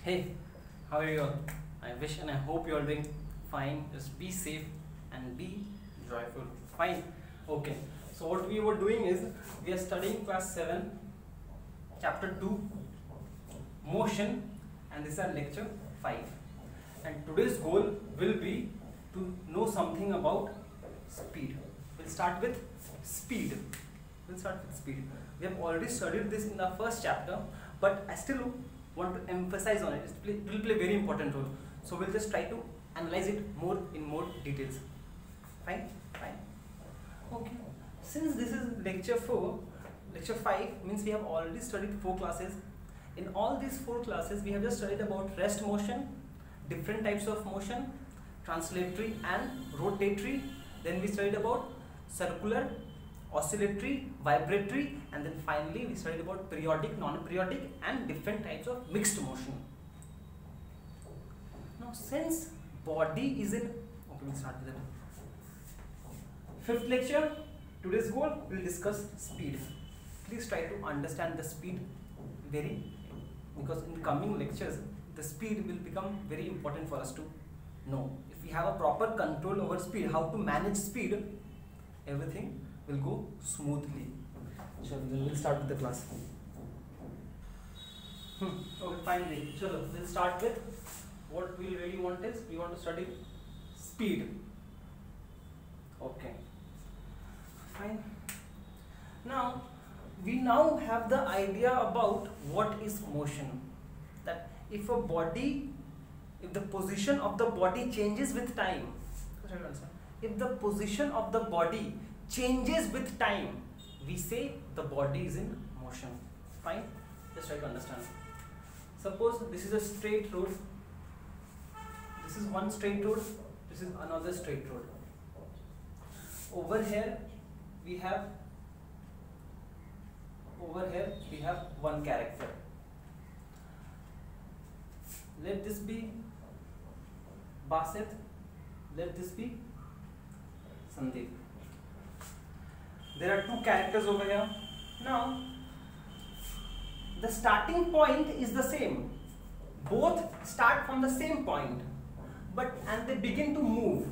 Hey, how are you all? I wish and I hope you are doing fine. Just be safe and be joyful. Fine. Okay. So what we were doing is we are studying class 7, chapter 2, motion, and this is our lecture 5. And today's goal will be to know something about speed. We'll start with speed. We have already studied this in the first chapter, but I still want to emphasize on it. It will play a very important role. So we'll just try to analyze it more in more details. Fine? Fine. Okay. Since this is lecture 4, lecture 5 means we have already studied 4 classes. In all these 4 classes, we have just studied about rest motion, different types of motion, translatory and rotatory. Then we studied about circular, oscillatory, vibratory, and then finally we studied about periodic, non-periodic, and different types of mixed motion. Now since body is in, okay, we'll start with it. 5th lecture, today's goal, we'll discuss speed. Please try to understand the speed because in coming lectures the speed will become very important for us to know. If we have a proper control over speed, how to manage speed, everything will go smoothly. So we'll start with the class. Okay, finally, so we'll start with what we really want is we want to study speed. Okay, fine. Now we now have the idea about what is motion. That if the position of the body changes with time, if the position of the body changes with time, we say the body is in motion. Fine, just try to understand. Suppose this is a straight road, this is one straight road, this is another straight road. Over here we have one character. Let this be Basit, let this be Sandeep. There are 2 characters over here. Now the starting point is the same. Both start from the same point, and they begin to move.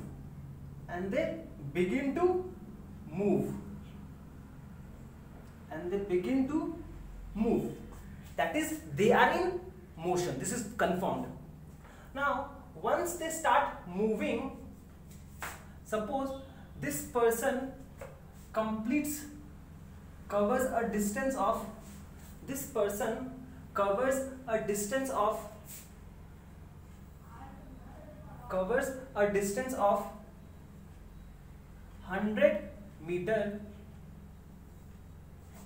That is, they are in motion. This is confirmed. Now once they start moving, suppose this person covers a distance of 100 meter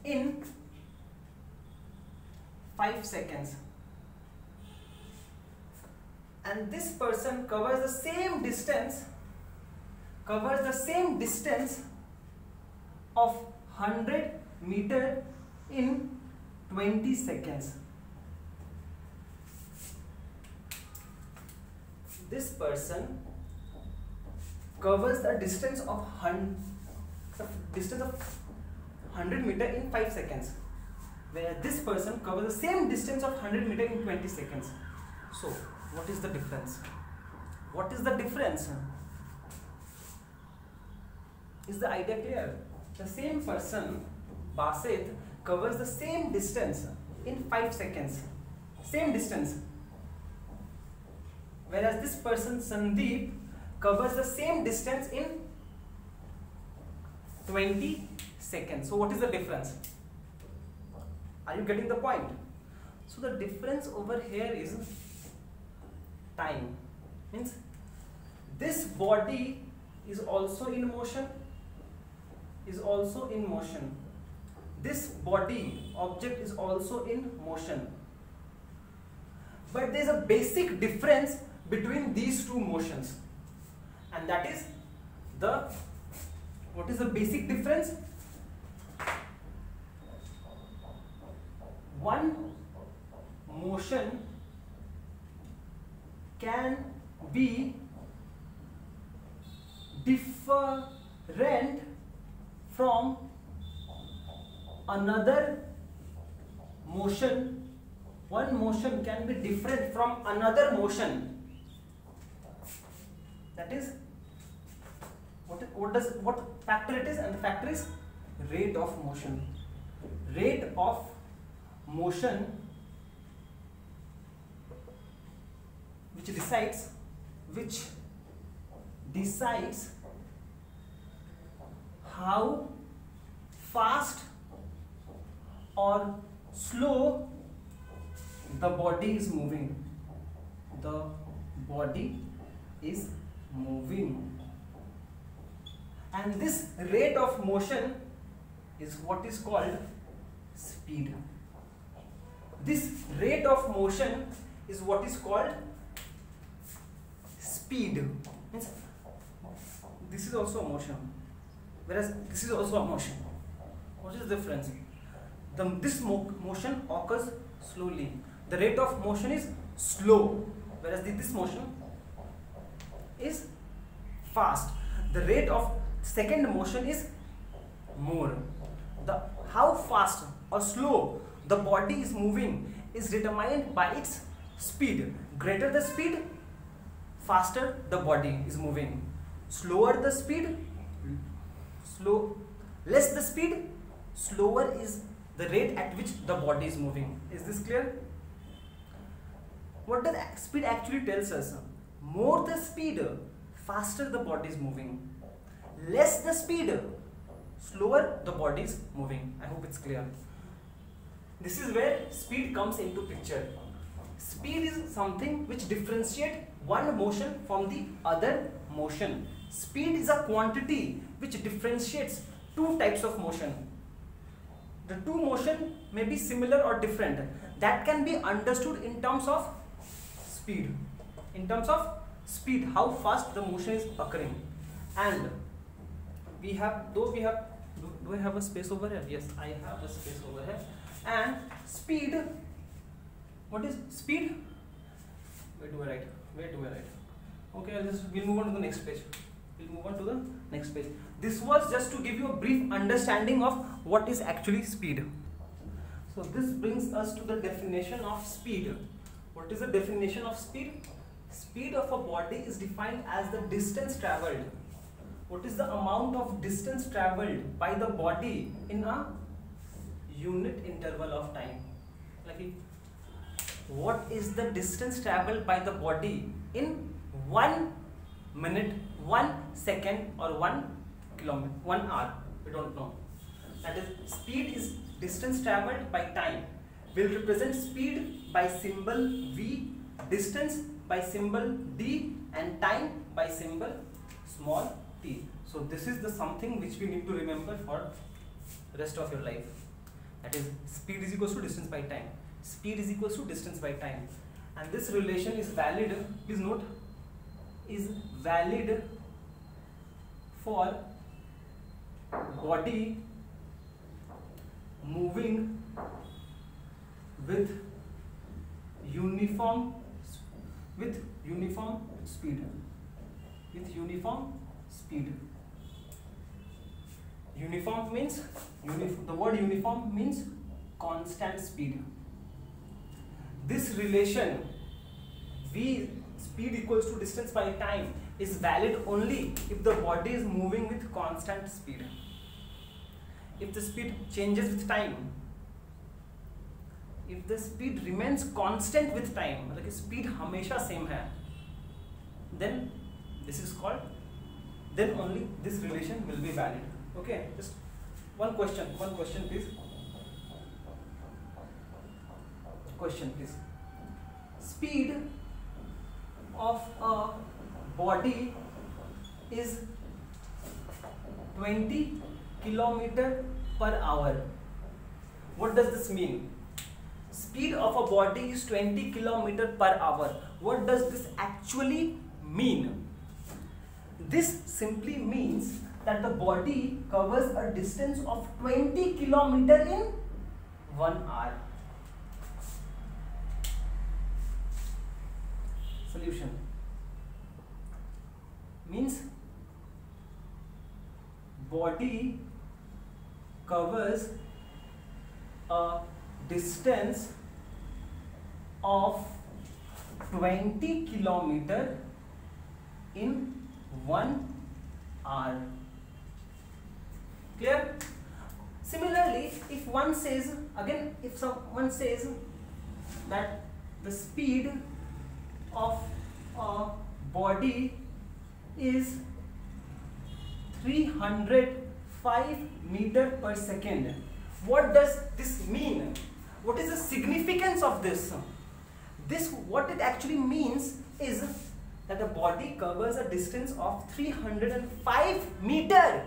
in 5 seconds, and this person covers the same distance of 100 meter in 20 seconds. This person covers the distance of 100 meter in 5 seconds, where this person covers the same distance of 100 meter in 20 seconds. So what is the difference? Is the idea clear? The same person, Basit, covers the same distance in 5 seconds. Same distance. Whereas this person, Sandeep, covers the same distance in 20 seconds. So what is the difference? Are you getting the point? So the difference over here is time. Means this body is also in motion. This body, object, is also in motion. But there is a basic difference between these 2 motions. And that is what is the basic difference? One motion can be different from another motion one motion can be different from another motion. That is what factor it is, and the factor is rate of motion. Rate of motion which decides how fast or slow the body is moving. The body is moving, and this rate of motion is what is called speed. This rate of motion is what is called speed. Means this is also a motion, whereas this is also a motion. What is the difference? This motion occurs slowly. The rate of motion is slow, whereas this motion is fast. The rate of second motion is more. How fast or slow the body is moving is determined by its speed. Greater the speed, faster the body is moving. Slower the speed, less the speed, slower is the rate at which the body is moving. Is this clear? What does speed actually tells us? More the speed, faster the body is moving. Less the speed, slower the body is moving. I hope it's clear. This is where speed comes into picture. Speed is something which differentiates one motion from the other motion. Speed is a quantity which differentiates two types of motion. The two motion may be similar or different. That can be understood in terms of speed. In terms of speed, how fast the motion is occurring. And do I have a space over here? Yes, I have a space over here. And speed, what is speed? Where do I write? Okay, we'll move on to the next page. This was just to give you a brief understanding of what is actually speed. So this brings us to the definition of speed. What is the definition of speed? Speed of a body is defined as the distance traveled. What is the amount of distance traveled by the body in a unit interval of time? What is the distance traveled by the body in 1 minute, 1 second, or 1 kilometer, 1 hour? We don't know. That is, speed is distance traveled by time. We'll represent speed by symbol V, distance by symbol D, and time by symbol small t. So this is the something which we need to remember for the rest of your life. That is, speed is equals to distance by time. Speed is equals to distance by time. And this relation is valid, please note, is valid for body moving with uniform speed. Uniform means the word uniform means constant speed. This relation V, speed equals to distance by time, is valid only if the body is moving with constant speed. If the speed changes with time, if the speed remains constant with time, like speed हमेशा same है, then this is called, then only this relation will be valid. Okay, just one question please. Question please. Speed of a body is 20 km per hour. What does this mean? Speed of a body is 20 km per hour. What does this actually mean? This simply means that the body covers a distance of 20 km in 1 hour. Solution means body covers a distance of 20 kilometer in 1 hour. Clear? Similarly, if one says, again, if someone says that the speed of a body is 305 meter per second, what does this mean? What is the significance of this? What it actually means is that the body covers a distance of 305 meter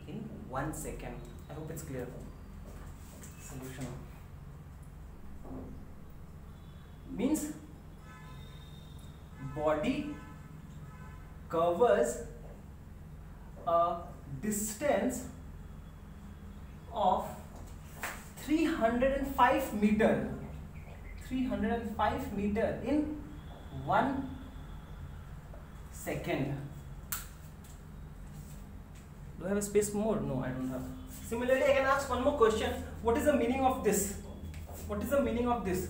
in 1 second. I hope it's clear. Solution means body covers a distance of 305 meter in 1 second. Do I have a space more? No, I don't have. Similarly, I can ask one more question. What is the meaning of this? What is the meaning of this?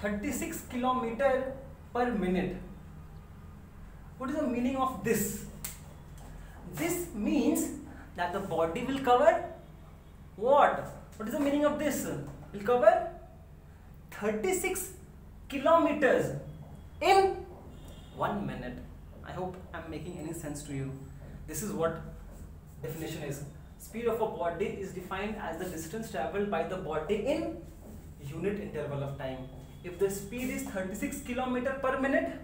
36 kilometer per minute. What is the meaning of this? This means that the body will cover what? What is the meaning of this? Will cover 36 kilometers in 1 minute. I hope I'm making any sense to you. This is what definition is. Speed of a body is defined as the distance traveled by the body in unit interval of time. If the speed is 36 km per minute,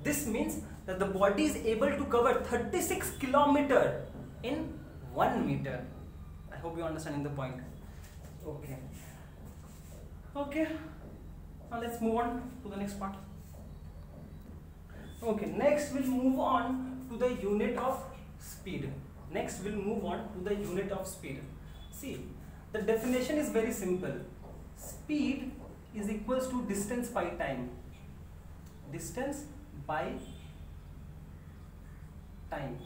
this means that the body is able to cover 36 km in 1 meter. I hope you're understanding the point. Okay. Okay. Now let's move on to the next part. Okay, next we'll move on to the unit of speed. See, the definition is very simple. Speed is equals to distance by time. Distance by time.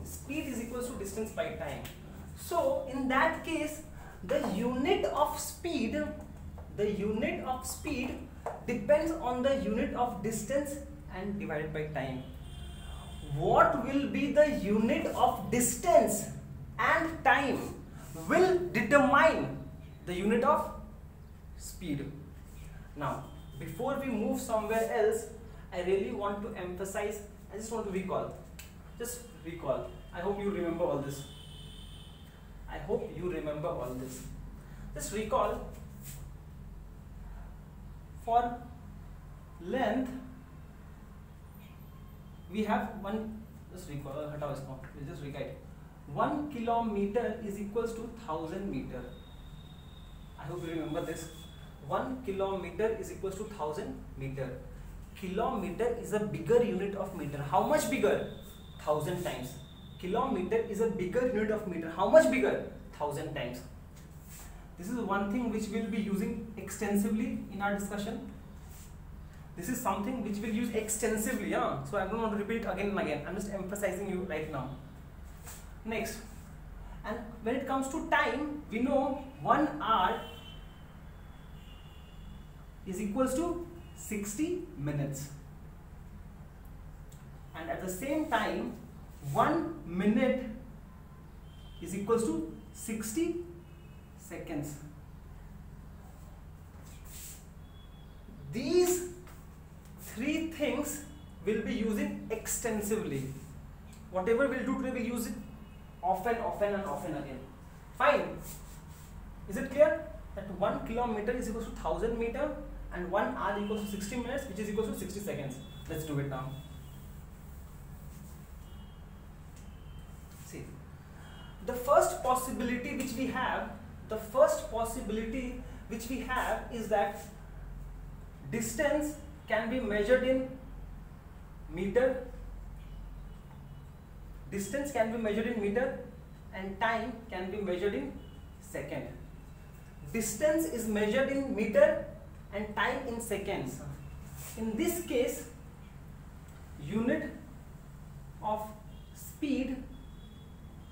Speed is equals to distance by time. So in that case, the unit of speed depends on the unit of distance and divided by time. What will be the unit of distance and time will determine the unit of speed. Now, before we move somewhere else, I really want to emphasize, I just want to recall. Just recall. I hope you remember all this. Just recall, for length, we have one, just recall, we'll just recite. 1 kilometer is equals to 1000 meter. I hope you remember this. 1 kilometer is equals to 1000 meter. Kilometer is a bigger unit of meter. How much bigger? 1000 times. Kilometer is a bigger unit of meter. How much bigger? 1000 times. This is one thing which we'll be using extensively in our discussion. This is something which we'll use extensively. So I don't want to repeat it again and again. I'm just emphasizing you right now. Next. And when it comes to time, we know 1 hour is equals to 60 minutes. And at the same time, 1 minute is equals to 60 seconds. These three things we'll be using extensively. Whatever we'll do today, we'll use it often again. Fine. Is it clear that 1 kilometer is equals to 1000 meter and 1 hour equals to 60 minutes, which is equals to 60 seconds. Let's do it now. See, the first possibility which we have is that distance can be measured in meter. Distance can be measured in meter and time can be measured in second. Distance is measured in meter and time in seconds. In this case, unit of speed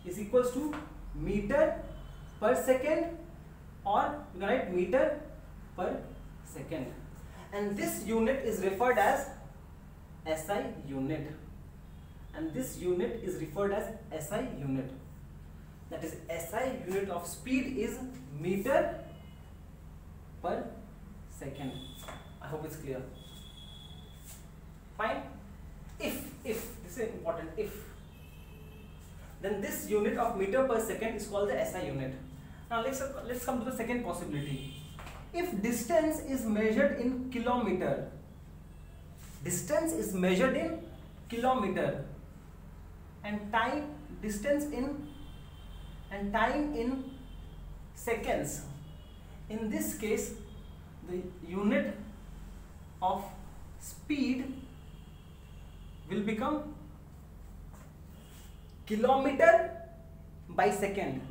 is equals to meter per second, or you can write meter per second, and this unit is referred as SI unit, and this unit is referred as SI unit. That is, SI unit of speed is meter per second. I hope it's clear. Fine. If this is important, if, then this unit of meter per second is called the SI unit. Now let's come to the second possibility. If distance is measured in kilometer, distance is measured in kilometer, and time in seconds. In this case, the unit of speed will become kilometer by second.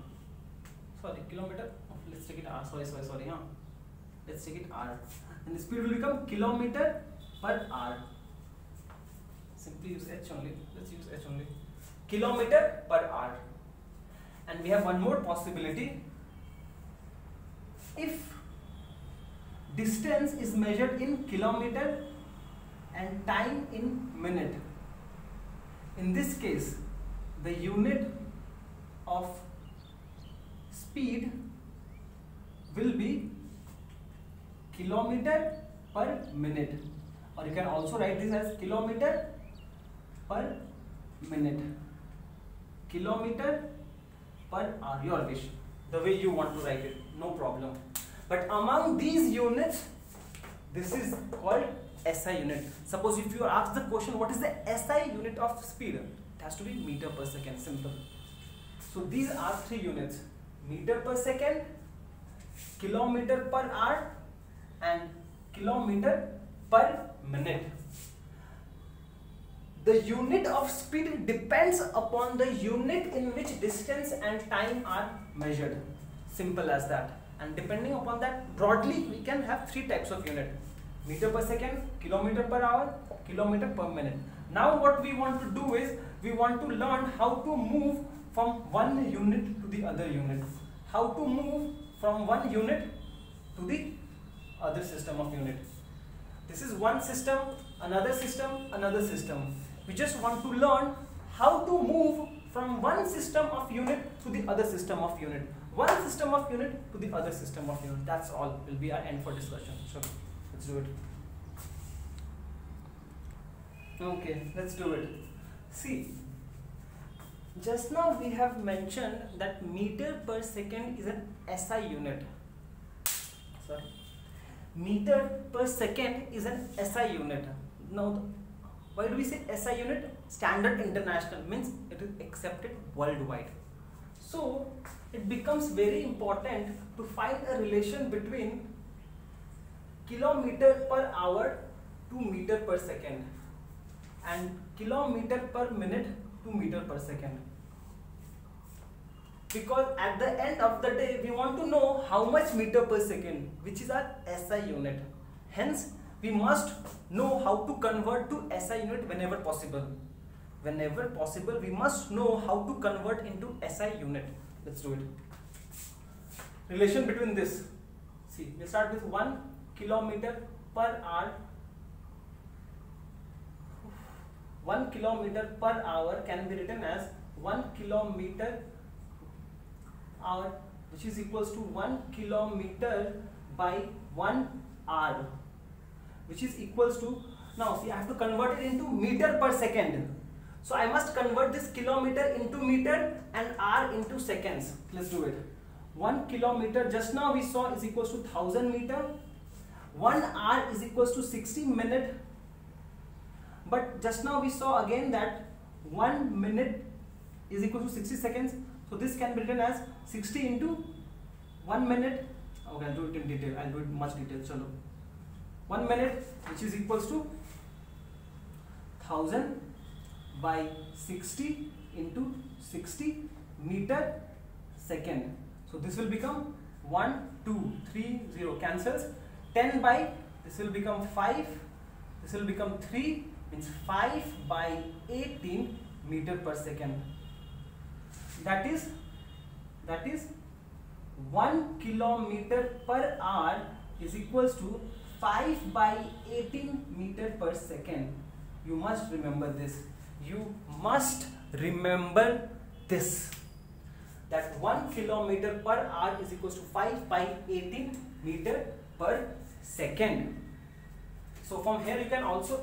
Sorry, kilometer. Let's take it R. Sorry. Let's take it R. And the speed will become kilometer per hour. Simply use H only. Let's use H only. Kilometer per hour. And we have one more possibility. If distance is measured in kilometer and time in minute, in this case, the unit of speed will be kilometer per minute, or you can also write this as kilometer per minute, kilometer per hour, your wish, the way you want to write it, no problem. But among these units, this is called SI unit. Suppose if you are asked the question, what is the SI unit of speed? It has to be meter per second, simple. So these are three units: meter per second, kilometer per hour, and kilometer per minute. The unit of speed depends upon the unit in which distance and time are measured. Simple as that. And depending upon that, broadly we can have three types of unit: meter per second, kilometer per hour, kilometer per minute. Now what we want to do is, we want to learn how to move from one unit to the other unit. How to move from one unit to the other system of unit. This is one system, another system, another system. We just want to learn how to move from one system of unit to the other system of unit. One system of unit to the other system of unit. That's all will be our end for discussion. So let's do it. Okay, let's do it. See, just now we have mentioned that meter per second is an SI unit. Sorry. Meter per second is an SI unit. Now, why do we say SI unit? Standard International, means it is accepted worldwide. So it becomes very important to find a relation between kilometer per hour to meter per second and kilometer per minute to meter per second. Because at the end of the day, we want to know how much meter per second, which is our SI unit. Hence, we must know how to convert to SI unit whenever possible. Whenever possible, we must know how to convert into SI unit. Let's do it. Relation between this. See, we start with 1 kilometer per hour. 1 kilometer per hour can be written as 1 kilometer hour, which is equals to 1 kilometer by 1 hour, which is equals to, now see, I have to convert it into meter per second. So I must convert this kilometer into meter and hour into seconds. Let's do it. 1 kilometer just now we saw is equals to 1000 meter. 1 hour is equals to 60 minutes. But just now we saw again that 1 minute is equal to 60 seconds. So this can be written as 60 into 1 minute. Okay, I'll do it in detail. I'll do it much detail. Chalo. 1 minute, which is equals to 1000 by 60 into 60 meter second. So this will become 1, 2, 3, 0 cancels. 10 by, this will become 5. This will become 3, means 5 by 18 meter per second. That is 1 kilometer per hour is equals to 5 by 18 meter per second. You must remember this. You must remember this. That 1 kilometer per hour is equals to 5 by 18 meter per second. So from here you can also,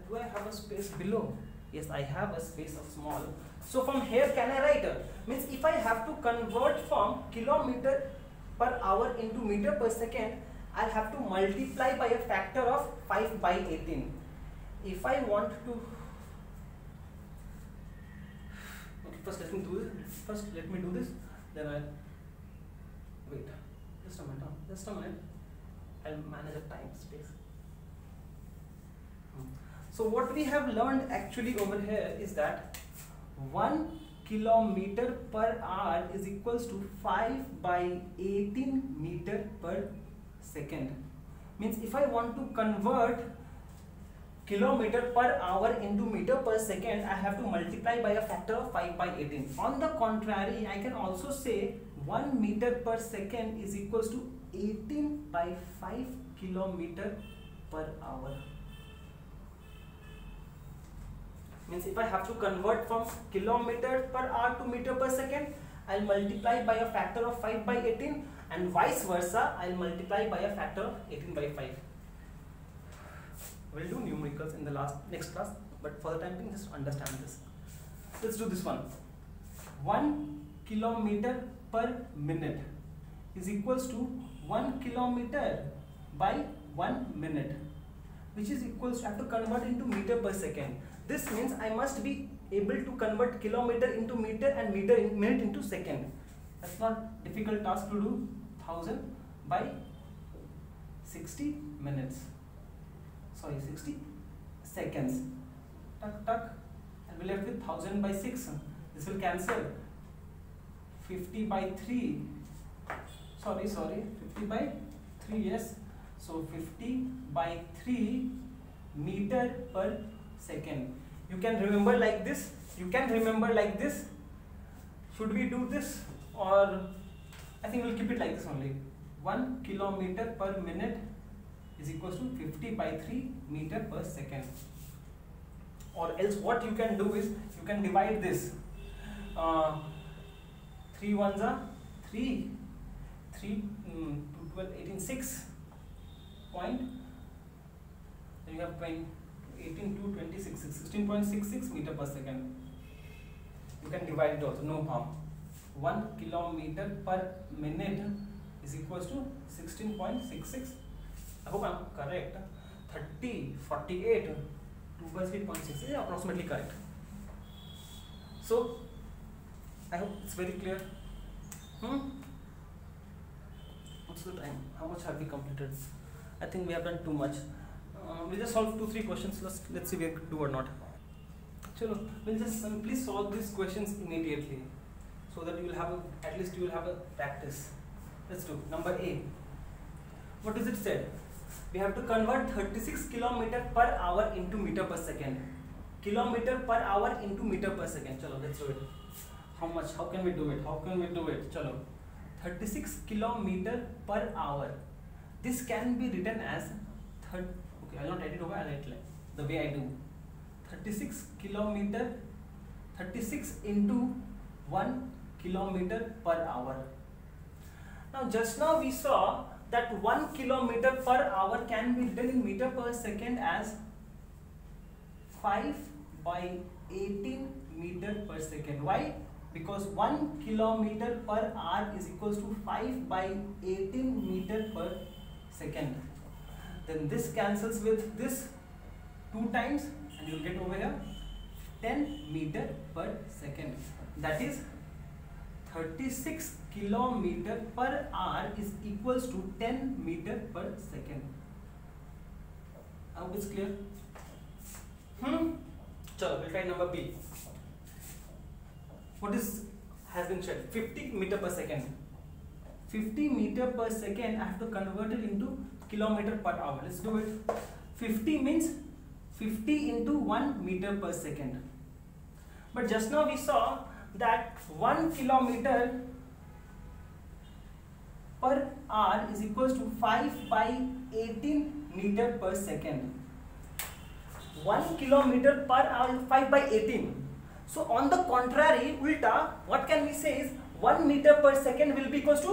do I have a space below? Yes, I have a space of small. So from here can I write? Means if I have to convert from kilometer per hour into meter per second, I'll have to multiply by a factor of 5 by 18. If I want to, okay, first let me do this. Then I wait. Just a minute. I'll manage the time space. So what we have learned actually over here is that 1 kilometer per hour is equals to 5 by 18 meter per second. Means if I want to convert kilometer per hour into meter per second, I have to multiply by a factor of 5 by 18. On the contrary, I can also say 1 meter per second is equals to 18 by 5 kilometer per hour. Means if I have to convert from kilometer per hour to meter per second, I'll multiply by a factor of 5 by 18, and vice versa, I'll multiply by a factor of 18 by 5. We'll do numericals in the next class, but for the time being, just understand this. Let's do this one. 1 kilometer per minute is equals to 1 kilometer by 1 minute, which is equals to, I have to convert into meter per second. This means I must be able to convert kilometer into meter and minute into second. That's not difficult task to do. 1000 by 60 minutes. Sorry, 60 seconds. Tuck, tuck. And we're left with 1000 by 6. This will cancel. 50 by 3. Sorry, 50 by 3, yes. So 50 by 3 meter per second. You can remember like this. Should we do this, or I think we'll keep it like this only. 1 kilometer per minute is equals to 50 by 3 meter per second. Or else what you can do is, you can divide this. 3 ones are 3, 2, 12, 18, 6 point. Then you have 18 to 26, 16.66 meter per second. You can divide it also, no harm. 1 kilometer per minute is equals to 16.66. I hope I'm correct. 30, 48, 2 by 3.6 is approximately correct. So I hope it's very clear. What's the time? How much have we completed? I think we have done too much. We'll just solve 2-3 questions. Let's see if we can do or not. Chalo, we'll just simply solve these questions immediately, so that you will have at least you will have a practice. Let's do number A. What is it said? We have to convert 36 kilometer per hour into meter per second. Kilometer per hour into meter per second. Chalo, let's do it. How much? How can we do it? Chalo. 36 kilometer per hour. This can be written as okay, I'll not write it over, I'll write it like the way I do. 36 into 1 kilometer per hour. Now just now we saw that 1 kilometer per hour can be written in meter per second as 5 by 18 meter per second. Why? Because 1 kilometer per hour is equals to 5 by 18 meter per second. Then this cancels with this 2 times, and you will get over here 10 meter per second. That is 36 kilometer per hour is equals to 10 meter per second. I hope it's clear. Chalo, we'll try number B. What has been said? 50 meter per second. 50 meter per second, I have to convert it into kilometer per hour. Let's do it. 50 means 50 into 1 meter per second. But just now we saw that 1 kilometer per hour is equals to 5/18 meter per second. 1 kilometer per hour is 5/18. So on the contrary, ulta, what can we say is 1 meter per second will be equals to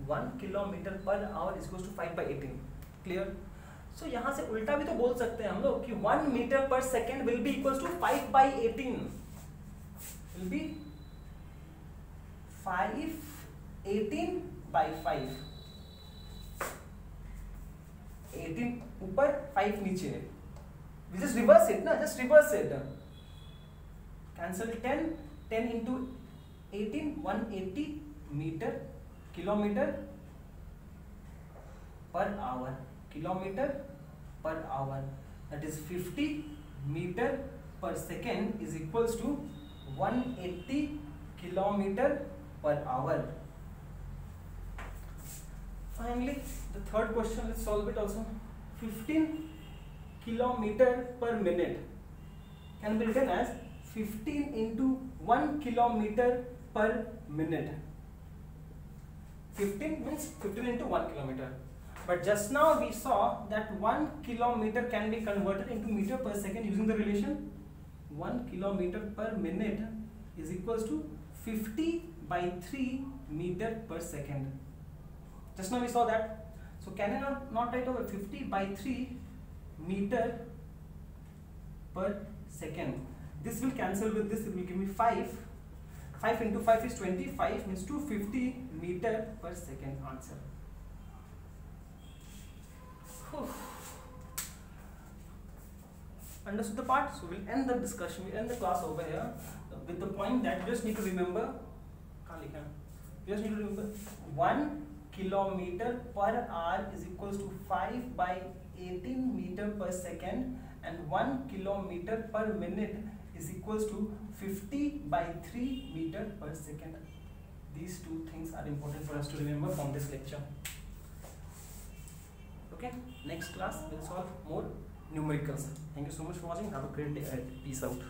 1 kilometer per hour is equals to 5/18. Clear? So यहाँ से उल्टा भी तो बोल सकते हैं हम लोग कि 1 meter per second will be equals to 5/18. Will be 5/18/5. 18 ऊपर 5 नीचे. We just reverse it, na? Just reverse it. Cancel 10 into 18, 180 meter, kilometer per hour. Kilometer per hour. That is 50 meter per second is equals to 180 kilometer per hour. Finally, the third question, let's solve it also. 15 kilometer per minute can be written as 15 into 1 kilometer per minute. 15 means 15 into 1 kilometer. But just now we saw that 1 kilometer can be converted into meter per second using the relation 1 kilometer per minute is equals to 50/3 meter per second. Just now we saw that. So can I not write over 50/3 meter per second? This will cancel with this, it will give me 5. 5 into 5 is 25, means 250 meter per second. Answer. Understood the part? So we'll end the discussion, we'll end the class over here with the point that you just need to remember, you just need to remember 1 kilometer per hour is equals to 5/18 meter per second, and 1 kilometer per minute is equals to 50/3 meter per second. These two things are important for us to remember from this lecture. Okay, next class we'll solve more numericals. Thank you so much for watching. Have a great day ahead. Peace out.